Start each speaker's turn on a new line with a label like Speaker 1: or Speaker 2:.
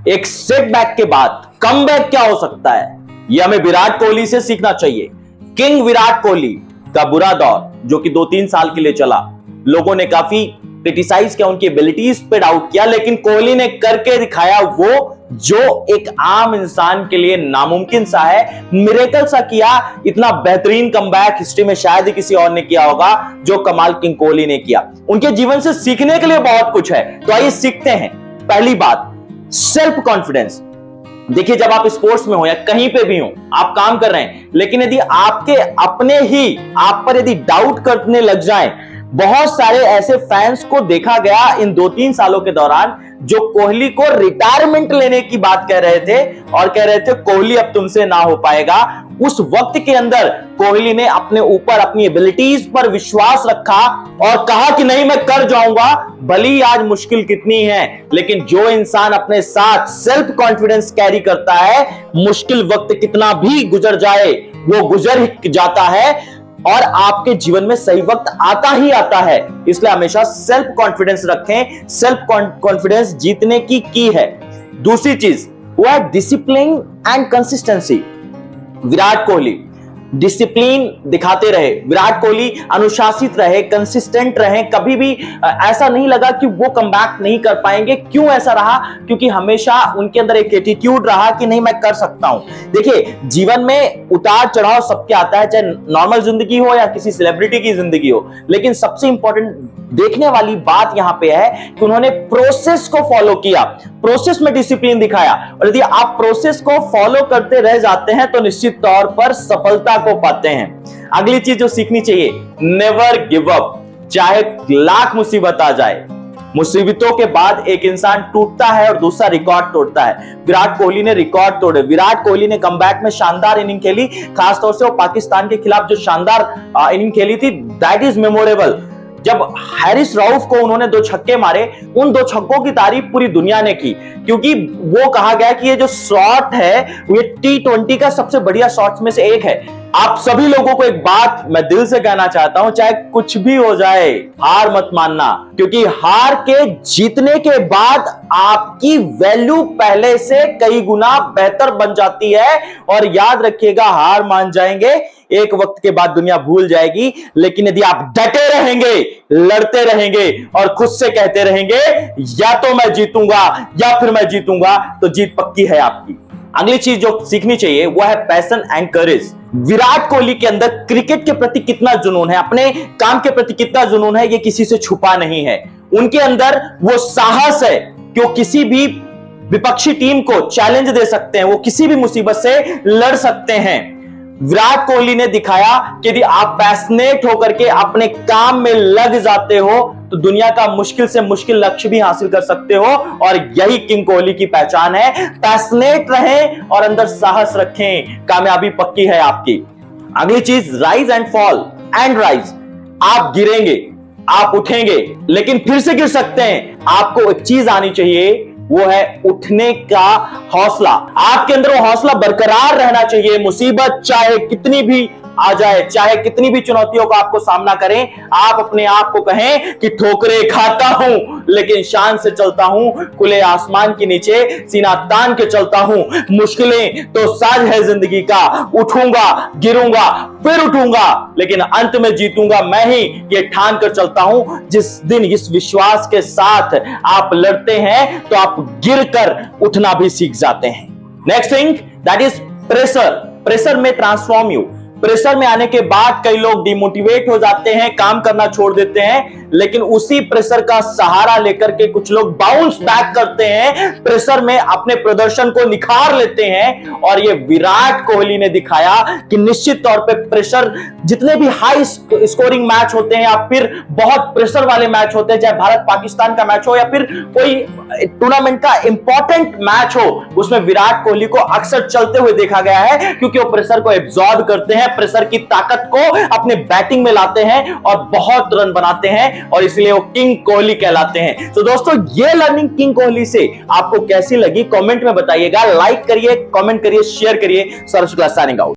Speaker 1: एक सेटबैक के बाद कमबैक क्या हो सकता है, यह हमें विराट कोहली से सीखना चाहिए। किंग विराट कोहली का बुरा दौर जो कि 2-3 साल के लिए चला, लोगों ने काफी क्रिटिसाइज किया, उनकी एबिलिटीज पे डाउट किया, लेकिन कोहली ने करके दिखाया वो जो एक आम इंसान के लिए नामुमकिन सा है, मिरेकल सा किया। इतना बेहतरीन कमबैक हिस्ट्री में शायद ही किसी और ने किया होगा जो कमाल किंग कोहली ने किया। उनके जीवन से सीखने के लिए बहुत कुछ है, तो आइए सीखते हैं। पहली बात, सेल्फ कॉन्फिडेंस। देखिए, जब आप स्पोर्ट्स में हो या कहीं पे भी हो, आप काम कर रहे हैं, लेकिन यदि आपके अपने ही आप पर यदि डाउट करने लग जाएं, बहुत सारे ऐसे फैंस को देखा गया इन 2-3 सालों के दौरान जो कोहली को रिटायरमेंट लेने की बात कह रहे थे और कह रहे थे कोहली अब तुमसे ना हो पाएगा। उस वक्त के अंदर कोहली ने अपने ऊपर, अपनी एबिलिटीज पर विश्वास रखा और कहा कि नहीं, मैं कर जाऊंगा, भली आज मुश्किल कितनी है। लेकिन जो इंसान अपने साथ सेल्फ कॉन्फिडेंस कैरी करता है, मुश्किल वक्त कितना भी गुजर जाए वो गुजर जाता है और आपके जीवन में सही वक्त आता ही आता है। इसलिए हमेशा सेल्फ कॉन्फिडेंस रखें। सेल्फ कॉन्फिडेंस जीतने की है। दूसरी चीज वो है discipline and consistency. Virat Kohli discipline दिखाते रहे, विराट कोहली अनुशासित रहे, कंसिस्टेंट रहे, कभी भी ऐसा नहीं लगा कि वो कमबैक नहीं कर पाएंगे। क्यों ऐसा रहा? क्योंकि हमेशा उनके अंदर एक एटीट्यूड रहा कि नहीं, मैं कर सकता हूं। देखिए, जीवन में उतार चढ़ाव सबके आता है, चाहे नॉर्मल जिंदगी हो या किसी सेलिब्रिटी की जिंदगी हो, लेकिन सबसे इंपॉर्टेंट देखने वाली बात यहां पे है कि उन्होंने प्रोसेस को फॉलो किया, प्रोसेस में डिसिप्लिन दिखाया। और यदि आप प्रोसेस को फॉलो करते रह जाते हैं तो निश्चित तौर पर सफलता को पाते हैं। अगली चीज जो सीखनी चाहिए, नेवर गिव अप। चाहे लाख मुसीबत आ जाए, मुसीबतों के बाद एक इंसान टूटता है और दूसरा रिकॉर्ड तोड़ता है। विराट कोहली ने रिकॉर्ड तोड़े। विराट कोहली ने कमबैक में शानदार इनिंग खेली, खासतौर से वो पाकिस्तान के खिलाफ जो शानदार इनिंग खेली थी, दैट इज मेमोरेबल। जब हैरिस रऊफ को उन्होंने 2 छक्के मारे, उन 2 छक्कों की तारीफ पूरी दुनिया ने की, क्योंकि वो कहा गया कि ये जो शॉट है ये T20 का सबसे बढ़िया शॉट्स में से एक है। आप सभी लोगों को एक बात मैं दिल से कहना चाहता हूं, चाहे कुछ भी हो जाए, हार मत मानना, क्योंकि हार के जीतने के बाद आपकी वैल्यू पहले से कई गुना बेहतर बन जाती है। और याद रखिएगा, हार मान जाएंगे, एक वक्त के बाद दुनिया भूल जाएगी, लेकिन यदि आप डटे रहेंगे, लड़ते रहेंगे और खुद से कहते रहेंगे या तो मैं जीतूंगा या फिर मैं जीतूंगा, तो जीत पक्की है आपकी। अगली चीज जो सीखनी चाहिए वो है passion and courage. Virat Kohli के अंदर क्रिकेट के प्रति कितना जुनून है, अपने काम के प्रति कितना जुनून है, ये किसी से छुपा नहीं है। उनके अंदर वो साहस है कि वो किसी भी विपक्षी टीम को चैलेंज दे सकते हैं, वो किसी भी मुसीबत से लड़ सकते हैं। विराट कोहली ने दिखाया कि यदि आप पैशनेट होकर के अपने काम में लग जाते हो तो दुनिया का मुश्किल से मुश्किल लक्ष्य भी हासिल कर सकते हो। और यही किंग कोहली की पहचान है। पैशनेट रहें और अंदर साहस रखें, कामयाबी पक्की है आपकी। अगली चीज, rise and fall and rise. आप गिरेंगे, आप उठेंगे, लेकिन फिर से गिर सकते हैं। आपको एक चीज आनी चाहिए, वो है उठने का हौसला। आपके अंदर वो हौसला बरकरार रहना चाहिए। मुसीबत चाहे कितनी भी आ जाए, चाहे कितनी भी चुनौतियों का आपको सामना करें, आप अपने आप को कहें कि ठोकरें खाता हूं लेकिन शान से चलता हूं, खुले आसमान के नीचे सीना तान के चलता हूं। मुश्किलें तो साज है जिंदगी का, उठूंगा, गिरूंगा, फिर उठूंगा, लेकिन अंत में जीतूंगा मैं ही, ये ठान कर चलता हूं। जिस दिन इस विश्वास के साथ आप लड़ते हैं तो आप गिरकर उठना भी सीख जाते हैं। Next thing, that is pressure. Pressure में ट्रांसफॉर्म यू। प्रेशर में आने के बाद कई लोग डिमोटिवेट हो जाते हैं, काम करना छोड़ देते हैं, लेकिन उसी प्रेशर का सहारा लेकर के कुछ लोग बाउंस बैक करते हैं, प्रेशर में अपने प्रदर्शन को निखार लेते हैं। और ये विराट कोहली ने दिखाया कि निश्चित तौर पे प्रेशर, जितने भी हाई स्कोरिंग मैच होते हैं या फिर बहुत प्रेशर वाले मैच होते हैं, चाहे भारत पाकिस्तान का मैच हो या फिर कोई टूर्नामेंट का इंपॉर्टेंट मैच हो, उसमें विराट कोहली को अक्सर चलते हुए देखा गया है, क्योंकि वो प्रेशर को एब्जॉर्ब करते हैं, प्रेशर की ताकत को अपने बैटिंग में लाते हैं और बहुत रन बनाते हैं, और इसलिए वो किंग कोहली कहलाते हैं। तो दोस्तों, ये लर्निंग किंग कोहली से आपको कैसी लगी कमेंट में बताइएगा। लाइक करिए, कमेंट करिए, शेयर करिए। सर्वश्री साइनिंग आउट।